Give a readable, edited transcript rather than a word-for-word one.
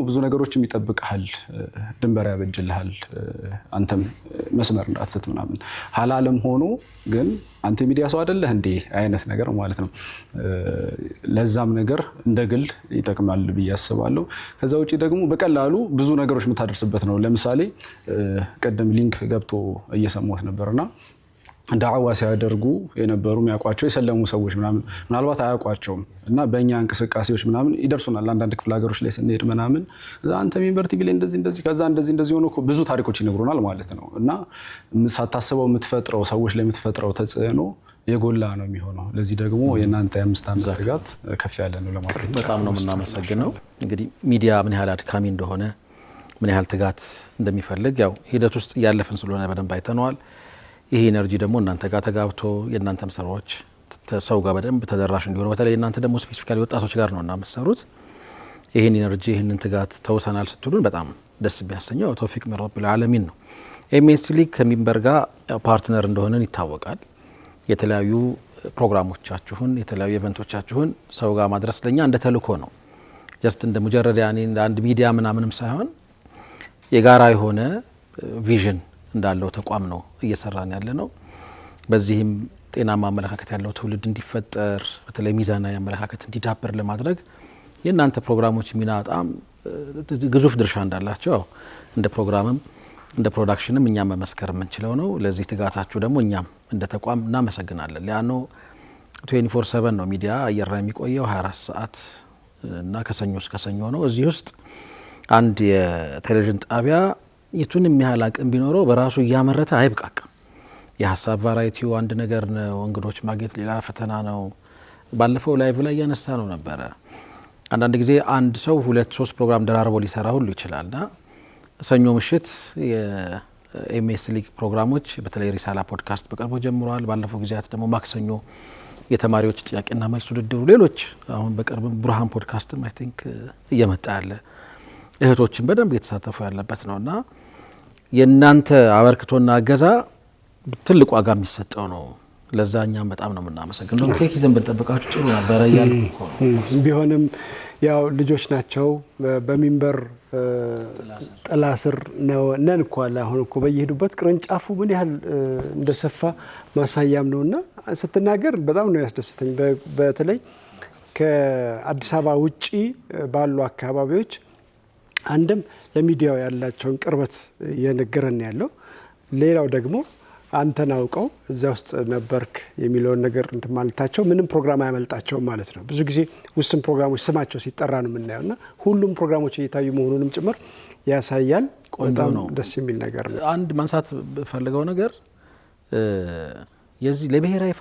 ብዙ ነገሮችም ይጠብቃል ድንበር ያበጅልሃል አንተም መስመር እንዳትስት ምናምን ሐላልም ሆኖ ግን አንተ ሚዲያ ሰው አይደለህ እንዴ አይነት ነገር ማለት ነው ለዛም ነገር እንደግል ይጠቅማል ብዬ አስባለሁ ከዛ ውጪ ደግሞ በቀላሉ ብዙ ነገሮች የምታደርስበት ነው ለምሳሌ ቀደም ሊንክ ገብቶ እየሰማሁት ነበርና ዳዕዋ ሲያደርጉ የነበሩ የሚያቋቸው የሰለሙ ሰዎች ምናልባት አያቋቸውም እና በእኛ እንቅስቃሴዎች ምናምን ይደርሱናል አንዳንድ ክፍለ ሀገሮች ላይ ስንሄድ ምናምን አንተ ሚንበር ቲቪ ላይ እንደዚህ ከዛ እንደዚህ ሆኖ ብዙ ታሪኮች ይነግሩናል ማለት ነው እና ሳታስበው የምትፈጥረው ሰዎች ላይ የምትፈጥረው ተጽዕኖ የጎላ ነው የሚሆነው ለዚህ ደግሞ የናንተ የአምስት ዓመት ትጋት ከፍ ያለ ነው ለማድረግ በጣም ነው የምናመሰግነው እንግዲህ ሚዲያ ምን ያህል አድካሚ እንደሆነ ምን ያህል ትጋት እንደሚፈልግ ያው ሂደት ውስጥ ያለፈን ስለሆነ በደንብ አይተነዋል ይሄ ኢነርጂ ደግሞ እናንተ ጋር ተጋብቶ የእናንተም ስራዎች ሰው ጋር በደንብ ተደራሽ እንዲሆኑ በተለይ እናንተ ደግሞ ስፔሲፊካሊ ወጣቶች ጋር ነውና መስሩት ይሄን ኢነርጂ ይሄንን ትጋት ተውሰናል ስትሉን በጣም ደስ የሚያሰኘው ተውፊቅ ምን ረብል ዓለሚን ነው ኤምኤስ ሊግ ከሚንበር ጋር ፓርትነር እንደሆነን ይታወቃል የተለያዩ ፕሮግራሞቻችሁን የተለያዩ ኢቨንቶቻችሁን ሰው ጋር ማድረስ ለኛ እንደ ተልእኮ ነው ጀስት እንደ ሙጀረድ ያኔ እንደ አንድ ሚዲያ ምናምንም ሳይሆን የጋራ የሆነ ቪዥን እንዳለው ተቋም ነው እየሰራን ያለ ነው በዚህም ጤናማ አመለካከት ያለው ትውልድ እንዲፈጠር በተለይ ሚዛናዊ አመለካከት እንዲዳብር ለማድረግ የእናንተ ፕሮግራሞች ሚና በጣም ግዙፍ ድርሻ እንዳላቸው እንደ ፕሮግራምም እንደ ፕሮዳክሽንም እኛም መመስከር የምንችለው ነው ለዚህ ትጋታችሁ ደግሞ እኛም እንደ ተቋም እናመሰግናለን ያኖ 24/7 ነው ሚዲያ አየር ላይ የሚቆየው 24 ሰዓት እና ከሰኞ እስከ ሰኞ ነው እዚህ ውስጥ አንድ የቴሌቪዥን ጣቢያ የቱንም ያህል አቅም ቢኖረው በራሱ ያመረተ አይብቃቅም የሐሳብ ቫራይቲው አንድ ነገር ነው እንግዶች ማግኘት ሌላ ፈተና ነው ባለፈው ላይቭ ላይ ያነሳ ነው ነበር አንዳንድ ጊዜ አንድ ሰው 2-3 ፕሮግራም ደራርቦ ሊሰራ ሁሉ ይችላልና ሰኞ ምሽት የኤምኤስ ሊግ ፕሮግራሞች በተለይ ሪሳላ ፖድካስት በቅርቡ ጀምሯል ባለፈው ጊዜያት ደግሞ ማክሰኞ የተማሪዎች ጥያቄና መልስ ውድድሩ ሌሎች አሁን በቅርብ ብርሃን ፖድካስትም አይ ቲንክ እየመጣ ያለ እህቶችን በደንብ የተሳተፉ ያለበት ነውና የናንተ አበርክቶና አገዛ ትልቅ ዋጋ የሚሰጠው ነው ለዛኛም በጣም ነው የምናመሰግነው ኬክ ይዘን ብንጠብቃችሁ ጥሩ ነበር ያልኩ ቢሆንም ያው ልጆች ናቸው በሚንበር ጥላ ስር ነው ነን እኮ አሁን እኮ በየሄዱበት ቅርንጫፉ ምን ያህል እንደሰፋ ማሳያም ነውና ስትናገር በጣም ነው ያስደስተኝ በተለይ ከአዲስ አበባ ውጪ ባሉ አካባቢዎች አንድም ለሚዲያው ያላቸውን ቅርበት የነገረን ያለው ሌላው ደግሞ አንተን አውቀው እዛ ውስጥ ነበርክ የሚለውን ነገር እንት ማለታቸው ምንም ፕሮግራም አያመልጣቸው ማለት ነው ብዙ ጊዜ ውስን ፕሮግራሞች ስማቸው ሲጠራ ነው የምናየውና ሁሉም ፕሮግራሞች እየታዩ መሆኑንም ጭምር ያሳያል በጣም ደስ የሚል ነገር ነው አንድ ማንሳት ፈልገው ነገር የዚህ ለብሔራዊ